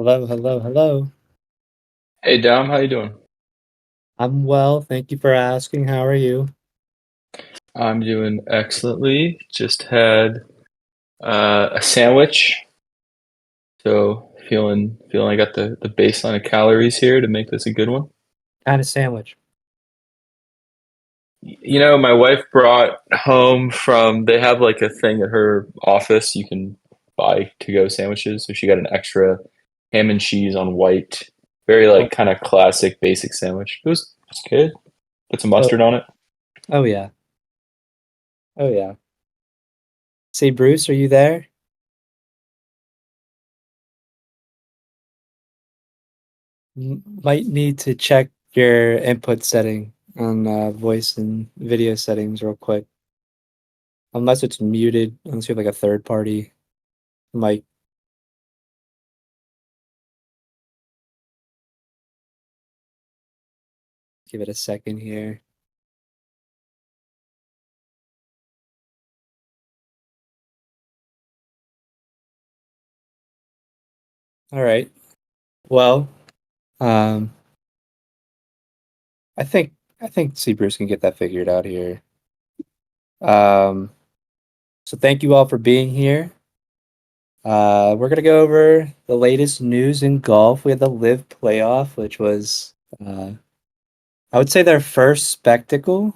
Hello, hello, hello. Hey Dom, how you doing? I'm well. Thank you for asking. How are you? I'm doing excellently. Just had a sandwich, so feeling I got the baseline of calories here to make this a good one. Kind of sandwich. My wife brought home from they have like a thing at her office you can buy to go sandwiches. So she got an extra ham and cheese on white, very Oh, like kind of classic basic sandwich. It was good. Put some oh, mustard on it. oh yeah. Oh yeah. See, Bruce, are you there? Might need to check your input setting on voice and video settings real quick. Unless it's muted, unless you have like a third party mic. Give it a second here. All right. Well, um, I think I think C Bruce can get that figured out here. Um, so thank you all for being here. We're gonna go over the latest news in golf. We had the Live playoff, which was, I would say, their first spectacle,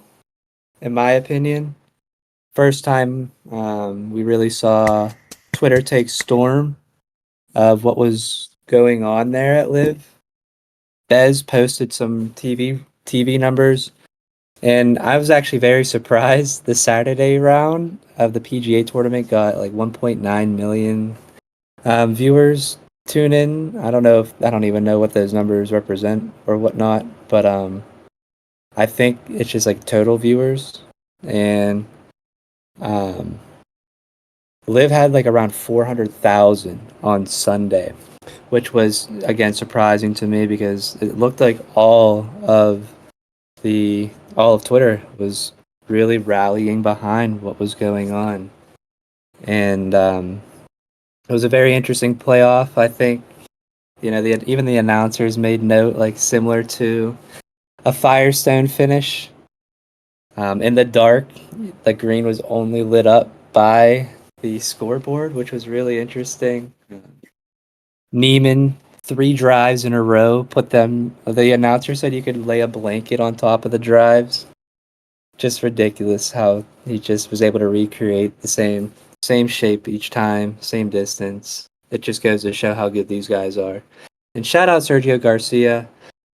in my opinion. First time we really saw Twitter take storm of what was going on there at Live. Bez posted some TV numbers, and I was actually very surprised. The Saturday round of the PGA tournament got like 1.9 million viewers tune in. I don't even know what those numbers represent or whatnot, but I think it's just like total viewers. And um, Liv had like around 400,000 on Sunday, which was again surprising to me because it looked like all of Twitter was really rallying behind what was going on, and it was a very interesting playoff. I think. Even the announcers made note, like similar to a Firestone finish. In the dark, the green was only lit up by the scoreboard, which was really interesting. Neiman, three drives in a row, put them. The announcer said you could lay a blanket on top of the drives. Just ridiculous how he just was able to recreate the same shape each time, same distance. It just goes to show how good these guys are. And shout out Sergio Garcia,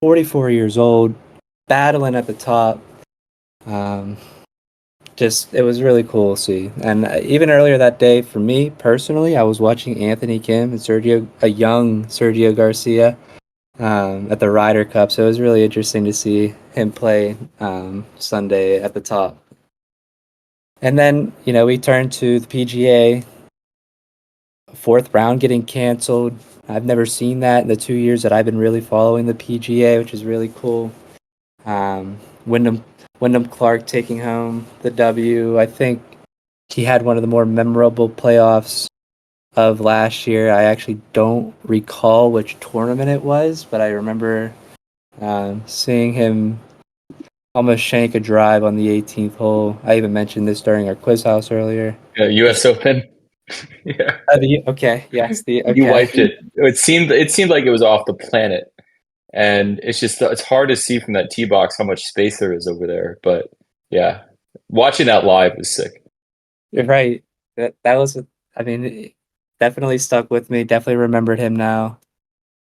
44 years old, battling at the top. Um, just it was really cool to see. And even earlier that day, for me personally, I was watching Anthony Kim and a young Sergio Garcia, at the Ryder Cup. So it was really interesting to see him play Sunday at the top. And then we turned to the PGA, fourth round getting canceled. I've never seen that in the 2 years that I've been really following the PGA, which is really cool. Um, Wyndham Wyndham Clark taking home the W. I think he had one of the more memorable playoffs of last year. I actually don't recall which tournament it was, but I remember seeing him almost shank a drive on the 18th hole. I even mentioned this during our quiz house earlier. Yeah, Just U.S. Open. Yeah. okay, yes, the You okay. wiped it. It seemed like it was off the planet, and it's hard to see from that tee box how much space there is over there. But yeah, watching that live was sick. You're right. That was, I mean, it definitely stuck with me. Definitely remembered him now.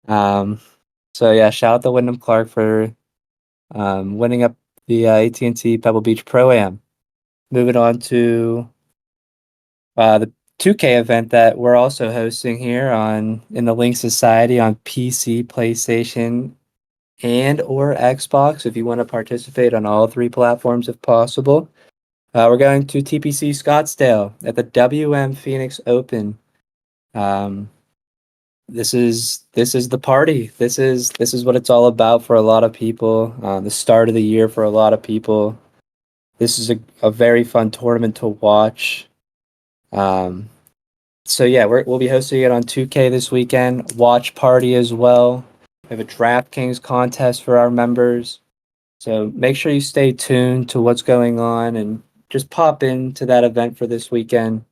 Um, so yeah, shout out to Wyndham Clark for winning up the AT&T Pebble Beach Pro Am. Moving on to the 2K event that we're also hosting here on in the Link Society on PC, PlayStation, and or Xbox. If you want to participate on all three platforms, if possible. We're going to TPC Scottsdale at the WM Phoenix Open. Um, this is the party. This is what it's all about for a lot of people. The start of the year for a lot of people. This is a very fun tournament to watch. Um, So yeah, we'll be hosting it on 2K this weekend. Watch party as well. We have a DraftKings contest for our members. So make sure you stay tuned to what's going on and just pop into that event for this weekend.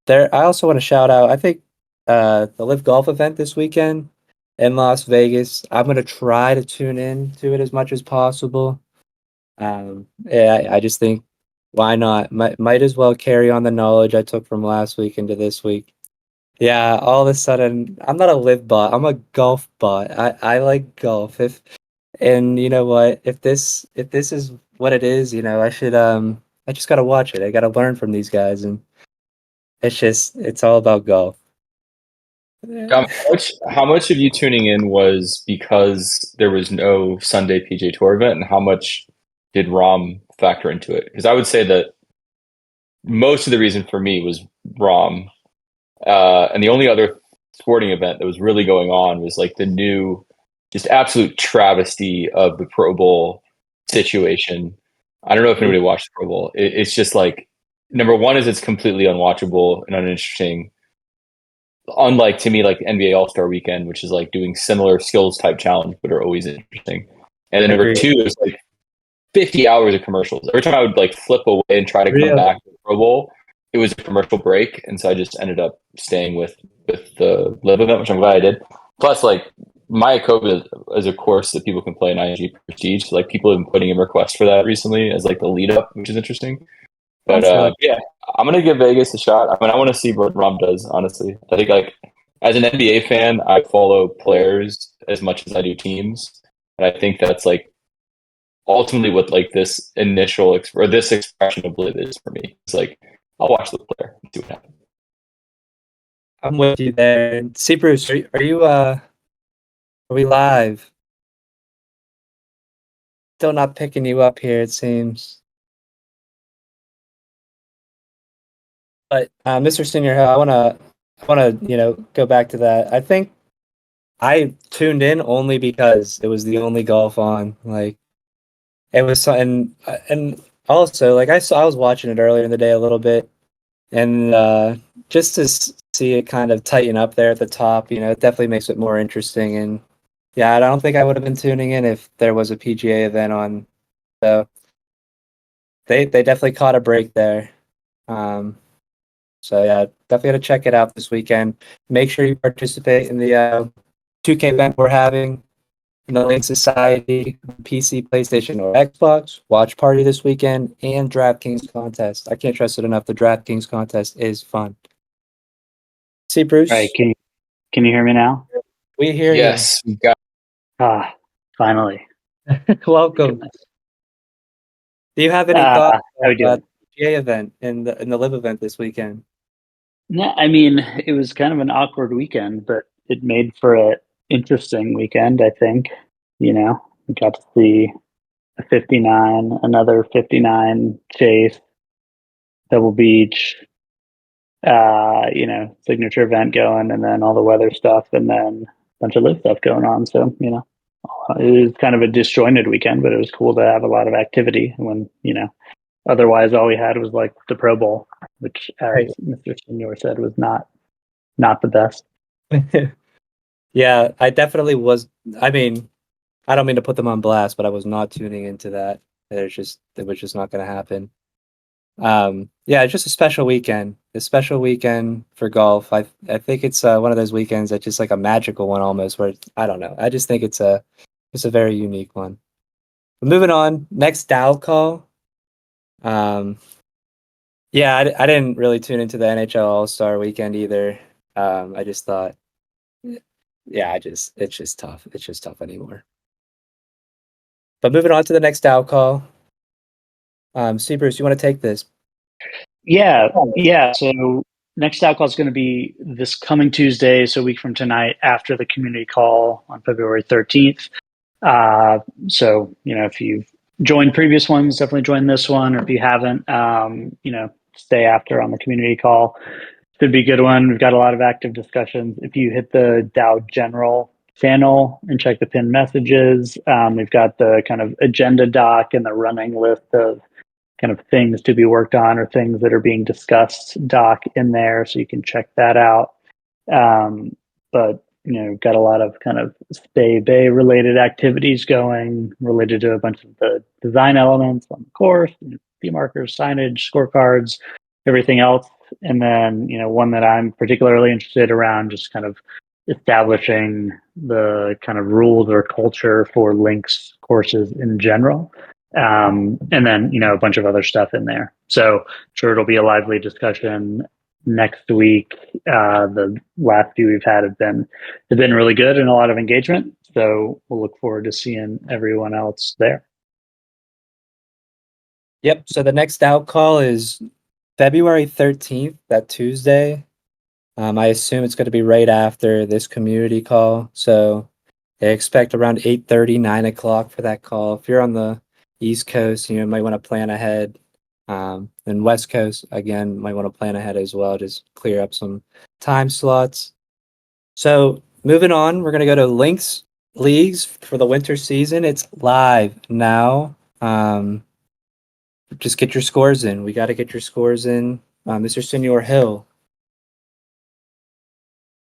There, I also want to shout out, I think the Live Golf event this weekend in Las Vegas. I'm gonna try to tune in to it as much as possible. Yeah, I just think why not? Might as well carry on the knowledge I took from last week into this week. Yeah, all of a sudden, I'm not a live bot. I'm a golf bot. I like golf. If and you know what? If this is what it is, I just gotta watch it. I gotta learn from these guys, and it's all about golf. How much of you tuning in was because there was no Sunday PJ Tour event, and how much did ROM factor into it? Because I would say that most of the reason for me was ROM, and the only other sporting event that was really going on was like the new, just absolute travesty of the Pro Bowl situation. I don't know if anybody watched the Pro Bowl. It's just like, number one is it's completely unwatchable and uninteresting. Unlike, to me, like the NBA All Star Weekend, which is like doing similar skills type challenge, but are always interesting. And then number Agreed. two is like 50 hours of commercials. Every time I would like flip away and try to come Really? back to the Pro Bowl, it was a commercial break, and so I just ended up staying with the live event, which I'm glad I did. Plus, like Mayakoba is a course that people can play in ING Prestige. Like people have been putting in requests for that recently as like the lead up, which is interesting. But That's really yeah, I'm gonna give Vegas a shot. I mean, I want to see what Rom does. Honestly, I think like as an NBA fan, I follow players as much as I do teams, and I think that's like ultimately what like this initial or this expression of live is for me. It's like I'll watch the player and see what happens. I'm with you there. See, Bruce, are we live? Still not picking you up here, it seems. But Mr. Senior Hill, I wanna go back to that. I think I tuned in only because it was the only golf on. Like it was, and also like I was watching it earlier in the day a little bit, and just to see it kind of tighten up there at the top, it definitely makes it more interesting. And yeah, I don't think I would have been tuning in if there was a PGA event on. So they definitely caught a break there. Um, so yeah, definitely gotta check it out this weekend. Make sure you participate in the 2K event we're having in the Link Society, PC, PlayStation, or Xbox. Watch party this weekend and DraftKings contest. I can't stress it enough. The DraftKings contest is fun. See, All right, Bruce, can you hear me now? we hear you. Yes, we got. Ah, finally. Thank Welcome. goodness. Do you have any thoughts How of we doing? the PGA event and the Live event this weekend? No, I mean, it was kind of an awkward weekend, but it made for a interesting weekend, I think. We got to see a 59, another 59 chase, Double Beach, signature event going, and then all the weather stuff, and then a bunch of live stuff going on. So, it was kind of a disjointed weekend, but it was cool to have a lot of activity when, otherwise all we had was like the Pro Bowl, which, Right. as Mr. Senior said, was not the best. Yeah, I definitely was. I mean, I don't mean to put them on blast, but I was not tuning into that. It was just not going to happen. Yeah, it's just a special weekend. A special weekend for golf. I think it's one of those weekends that's just like a magical one almost. Where I don't know. I just think it's a very unique one. But moving on, next DAO call. Um, yeah, I didn't really tune into the NHL All Star Weekend either. I just thought, yeah, it's just tough. It's just tough anymore. But moving on to the next DAO call. See, Bruce, you want to take this? Yeah, yeah. So next out call is going to be this coming Tuesday, so a week from tonight, after the community call on February 13th. So if you've joined previous ones, definitely join this one, or if you haven't, stay after on the community call. Should be a good one. We've got a lot of active discussions. If you hit the Dow General channel and check the pinned messages, we've got the kind of agenda doc and the running list of kind of things to be worked on or things that are being discussed doc in there, so you can check that out. But got a lot of kind of Spay Bay related activities going related to a bunch of the design elements on the course, theme markers, signage, scorecards, everything else. And then, one that I'm particularly interested around, just kind of establishing the kind of rules or culture for Links courses in general. And then, a bunch of other stuff in there. So sure, it'll be a lively discussion next week. The last few we've had have been really good and a lot of engagement. So we'll look forward to seeing everyone else there. Yep. So the next out call is February 13th, that Tuesday. I assume it's going to be right after this community call. So I expect around 8:30, 9 o'clock for that call. If you're on the East Coast, you might want to plan ahead. And West Coast, again, might want to plan ahead as well. Just clear up some time slots. So moving on, we're going to go to Links Leagues for the winter season. It's live now. Just get your scores in. We got to get your scores in. Mr. Senor Hill,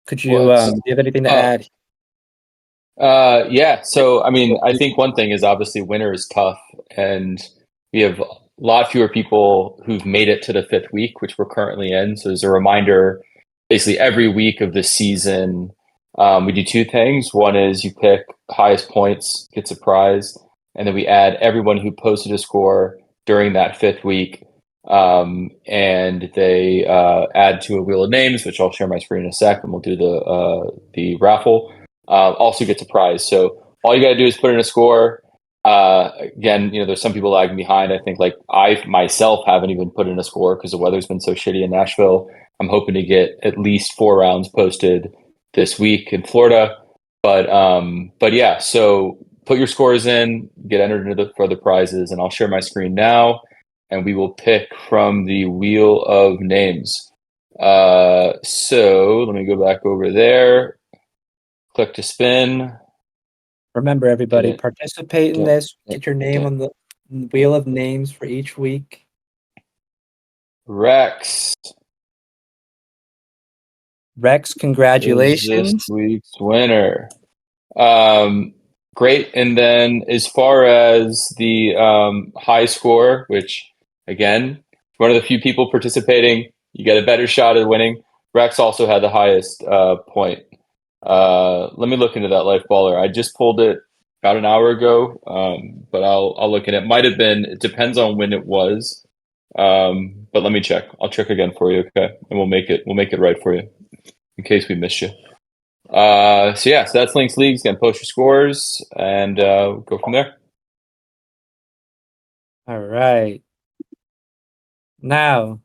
could you, do you have anything to add? Yeah. So, I mean, I think one thing is obviously winter is tough, and we have a lot fewer people who've made it to the 5th week, which we're currently in. So, as a reminder, basically every week of the season, we do 2 things. One is you pick highest points, gets a prize, and then we add everyone who posted a score during that 5th week. And they add to a wheel of names, which I'll share my screen in a sec, and we'll do the raffle. Also gets a prize. So all you got to do is put in a score. Again, there's some people lagging behind. I think like I myself haven't even put in a score because the weather's been so shitty in Nashville. I'm hoping to get at least 4 rounds posted this week in Florida. But yeah, so put your scores in, get entered into for the prizes, and I'll share my screen now, and we will pick from the wheel of names. So let me go back over there. Click to spin. Remember, everybody, participate in this. Get your name on the wheel of names for each week. Rex, congratulations. this week's winner. Great. And then as far as the high score, which again, one of the few people participating, you get a better shot at winning. Rex also had the highest point. Let me look into that Life Baller. I just pulled it about an hour ago, but I'll look at it. Might have been. It depends on when it was. But let me check. I'll check again for you, okay? And we'll make it right for you in case we missed you. So that's Links Leagues. Again, post your scores and go from there. All right. Now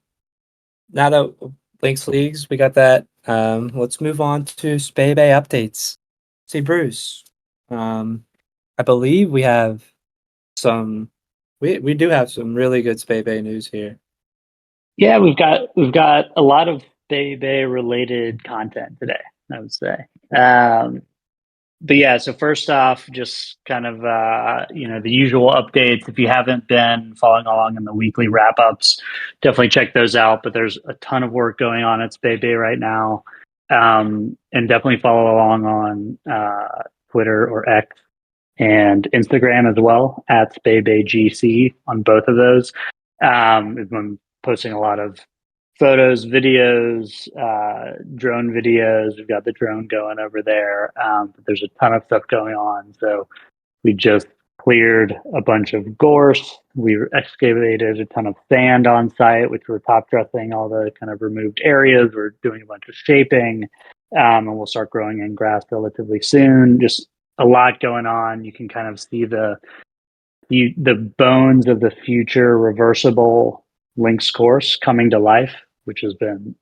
that Links Leagues, we got that. Let's move on to Spay Bay updates. See, Bruce, I believe we have some. We do have some really good Spay Bay news here. Yeah, we've got a lot of Spay Bay related content today, I would say. But yeah, so first off, just kind of the usual updates. If you haven't been following along in the weekly wrap ups, definitely check those out. But there's a ton of work going on at Spay Bay right now, and definitely follow along on Twitter or X and Instagram as well at Spay Bay GC on both of those. We've been posting a lot of photos, videos, drone videos. We've got the drone going over there. But there's a ton of stuff going on. So we just cleared a bunch of gorse. We excavated a ton of sand on site, which we're top dressing all the kind of removed areas. We're doing a bunch of shaping, and we'll start growing in grass relatively soon. Just a lot going on. You can kind of see the bones of the future reversible Links course coming to life, which has been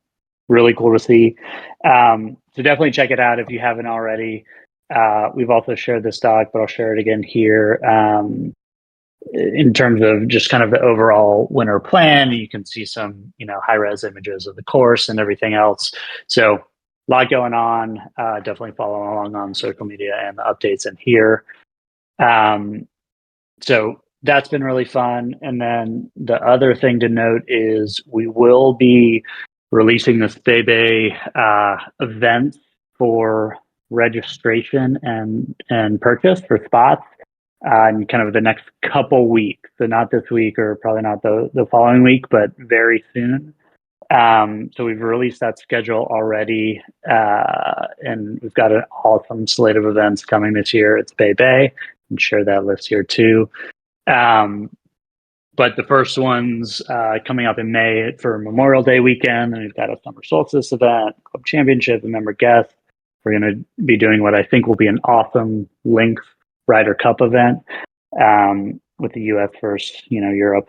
really cool to see. So definitely check it out if you haven't already. We've also shared this doc, but I'll share it again here. In terms of just kind of the overall winter plan, you can see some, high-res images of the course and everything else. So a lot going on. Definitely follow along on social media and the updates in here. So that's been really fun. And then the other thing to note is we will be releasing the Spebe events for registration and purchase for spots in kind of the next couple weeks. So not this week or probably not the following week, but very soon. So we've released that schedule already, and we've got an awesome slate of events coming this year. It's Bay. I'm share that list here too. But the first one's coming up in May for Memorial Day weekend, and we've got a summer solstice event, club championship, and member guest. We're going to be doing what I think will be an awesome Links Ryder Cup event with the U.S. versus Europe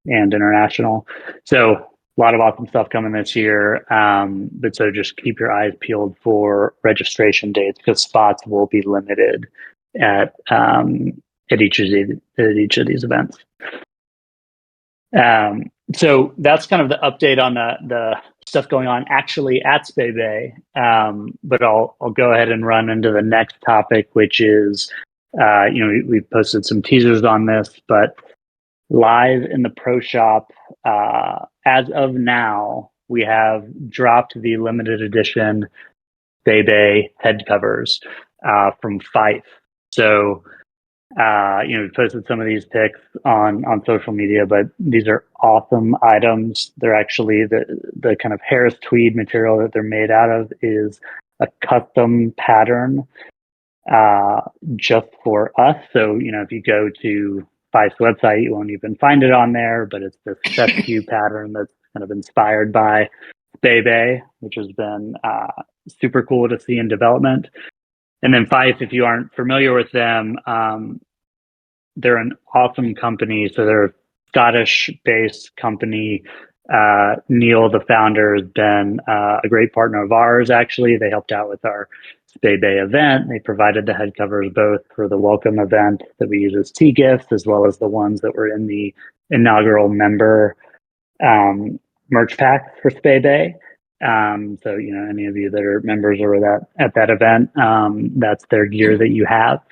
and international. So a lot of awesome stuff coming this year. But so just keep your eyes peeled for registration dates because spots will be limited at each of these events. So that's kind of the update on the stuff going on actually at Spebe. But I'll go ahead and run into the next topic, which is we've posted some teasers on this, but live in the pro shop as of now, we have dropped the limited edition Spebe head covers from Fife. So we posted some of these pics on social media, but these are awesome items. They're actually the kind of Harris tweed material that they're made out of is a custom pattern just for us. So, if you go to Fife's website, you won't even find it on there, but it's this fescue pattern that's kind of inspired by Spebe, which has been super cool to see in development. And then Fife, if you aren't familiar with them, they're an awesome company. So they're a Scottish-based company. Neil, the founder, has been a great partner of ours, actually. They helped out with our Spebe event. They provided the head covers both for the welcome event that we use as tea gifts, as well as the ones that were in the inaugural member merch pack for Spebe. So, any of you that are members or at that event, that's their gear that you have.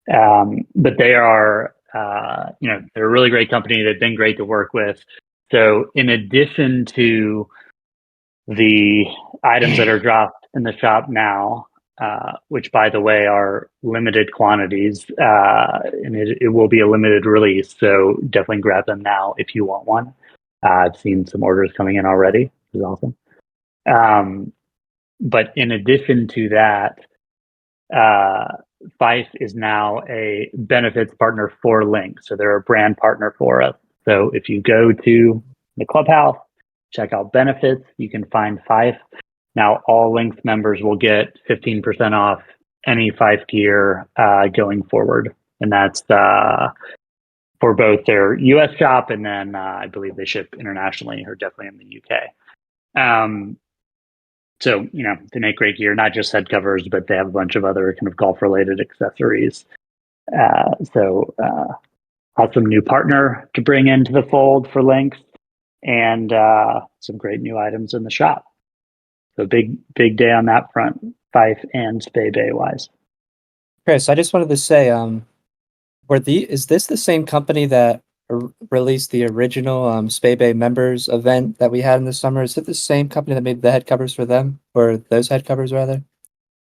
But they are, they're a really great company. They've been great to work with. So in addition to the items that are dropped in the shop now, which by the way are limited quantities, and it will be a limited release. So definitely grab them now if you want one. I've seen some orders coming in already, which is awesome. But in addition to that, Fife is now a benefits partner for Link. So they're a brand partner for us. So if you go to the clubhouse, check out benefits, you can find Fife. Now all Links members will get 15% off any Fife gear going forward. And that's for both their US shop and then I believe they ship internationally or definitely in the UK. So, they make great gear, not just head covers, but they have a bunch of other kind of golf-related accessories. So, awesome new partner to bring into the fold for Links and some great new items in the shop. So, big day on that front, Fife and Spebe wise. Chris, I just wanted to say, is this the same company that released the original Spebe members event that we had in the summer? Is it the same company that made the head covers for them, or those head covers rather?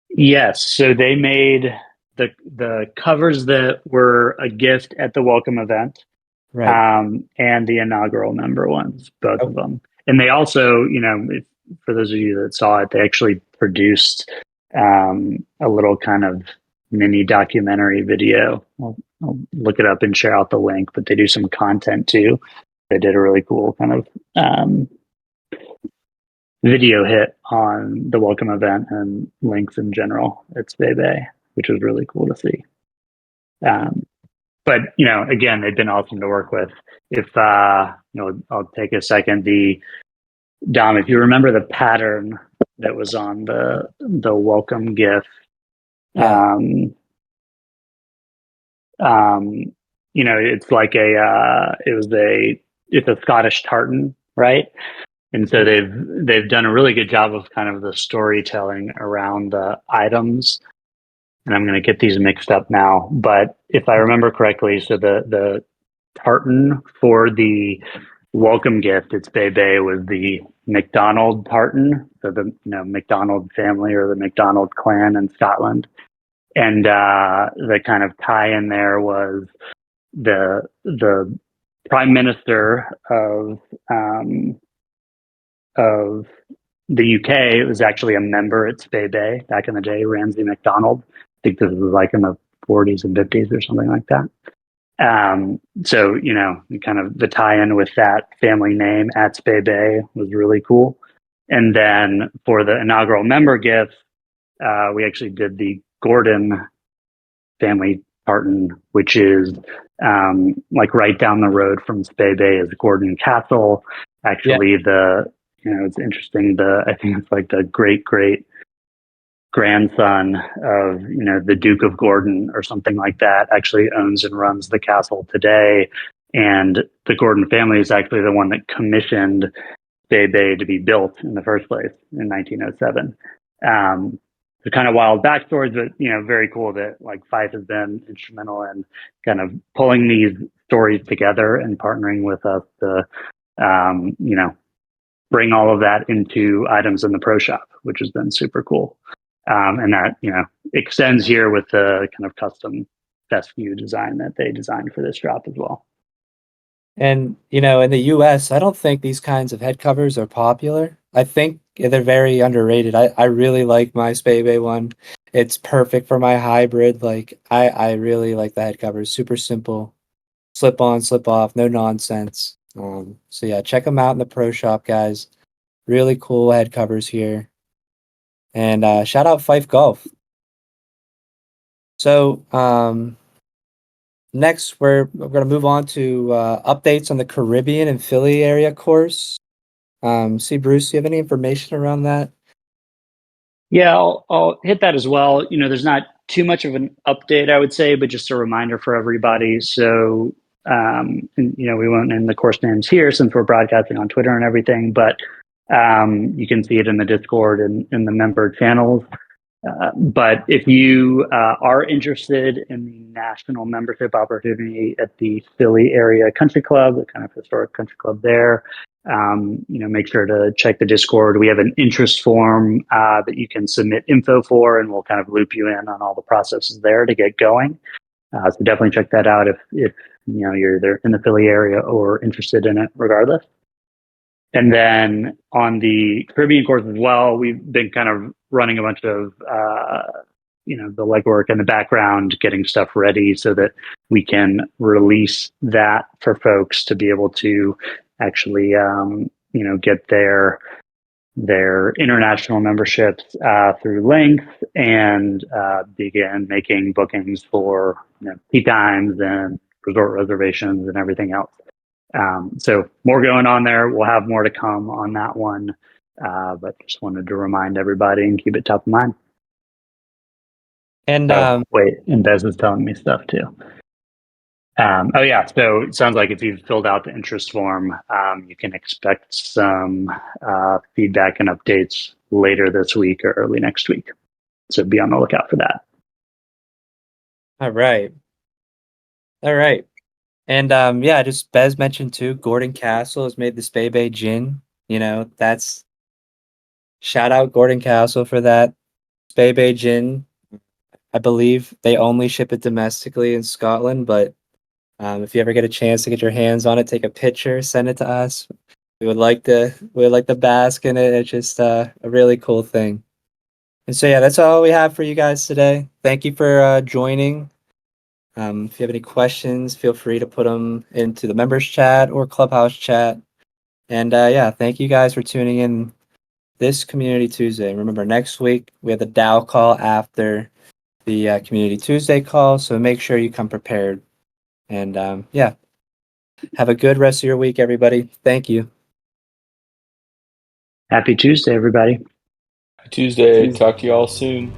Yes. So they made the covers that were a gift at the welcome event, Right. and the inaugural member ones, both of them. And they also, for those of you that saw it, they actually produced a little kind of mini documentary video. I'll look it up and share out the link, but they do some content too. They did a really cool kind of video hit on the welcome event and Links in general at Spebe, which was really cool to see. But again, they've been awesome to work with. If I'll take a second. Dom, if you remember the pattern that was on the welcome gift, Yeah. It's like it's a Scottish tartan, right? And so they've done a really good job of kind of the storytelling around the items. and I'm going to get these mixed up now, but if I remember correctly, so the tartan for the welcome gift at Bebe was the McDonald tartan, so the McDonald family or the McDonald clan in Scotland, and the kind of tie-in there was the prime minister of the UK was actually a member at Bebe back in the day, Ramsay MacDonald. I think this was like in the 40s and 50s or something like that. So, kind of the tie-in with that family name at Bebe was really cool. And then for the inaugural member gift, we actually did the Gordon family tartan, which is like right down the road from Bebe is Gordon Castle. Actually, it's interesting. I think it's like the great grandson of the Duke of Gordon or something like that actually owns and runs the castle today, and the Gordon family is actually the one that commissioned Bebe to be built in the first place in 1907. The kind of wild backstories, but very cool that like Fife has been instrumental in kind of pulling these stories together and partnering with us to bring all of that into items in the pro shop, which has been super cool. And that, extends here with the kind of custom fescue design that they designed for this drop as well. And, in the US, I don't think these kinds of head covers are popular. I think they're very underrated. I really like my Spebe one. It's perfect for my hybrid. Like, I really like the head covers. Super simple. Slip on, slip off, no nonsense. So yeah, check them out in the pro shop, guys. Really cool head covers here. And shout out Fife Golf. So next we're going to move on to updates on the Caribbean and Philly area course. See, Bruce, do you have any information around that? Yeah, I'll hit that as well. There's not too much of an update, I would say, but just a reminder for everybody. So, we won't name the course names here since we're broadcasting on Twitter and everything, but you can see it in the Discord and in the member channels. But if you are interested in the national membership opportunity at the Philly Area Country Club, the kind of historic country club there, make sure to check the Discord. We have an interest form that you can submit info for, and we'll kind of loop you in on all the processes there to get going. So definitely check that out if you're either in the Philly area or interested in it regardless. And then on the Caribbean course as well, we've been kind of running a bunch of, the legwork in the background, getting stuff ready so that we can release that for folks to be able to actually, get their international memberships through Links and begin making bookings for tea times and resort reservations and everything else. So more going on there. We'll have more to come on that one, but just wanted to remind everybody and keep it top of mind. And wait, and Bez is telling me stuff too. So it sounds like if you've filled out the interest form, you can expect some feedback and updates later this week or early next week. So be on the lookout for that. All right. And just Bez mentioned too, Gordon Castle has made the Spebe gin. That's shout out Gordon Castle for that. Spebe gin. I believe they only ship it domestically in Scotland, but if you ever get a chance to get your hands on it, take a picture, send it to us. We would like to bask in it. It's just a really cool thing. And so yeah, that's all we have for you guys today. Thank you for joining. If you have any questions, feel free to put them into the members chat or Clubhouse chat. And thank you guys for tuning in this Community Tuesday. Remember, next week we have the DAO call after the Community Tuesday call, so make sure you come prepared. And have a good rest of your week, everybody. Thank you. Happy Tuesday, everybody. Tuesday. Talk to you all soon.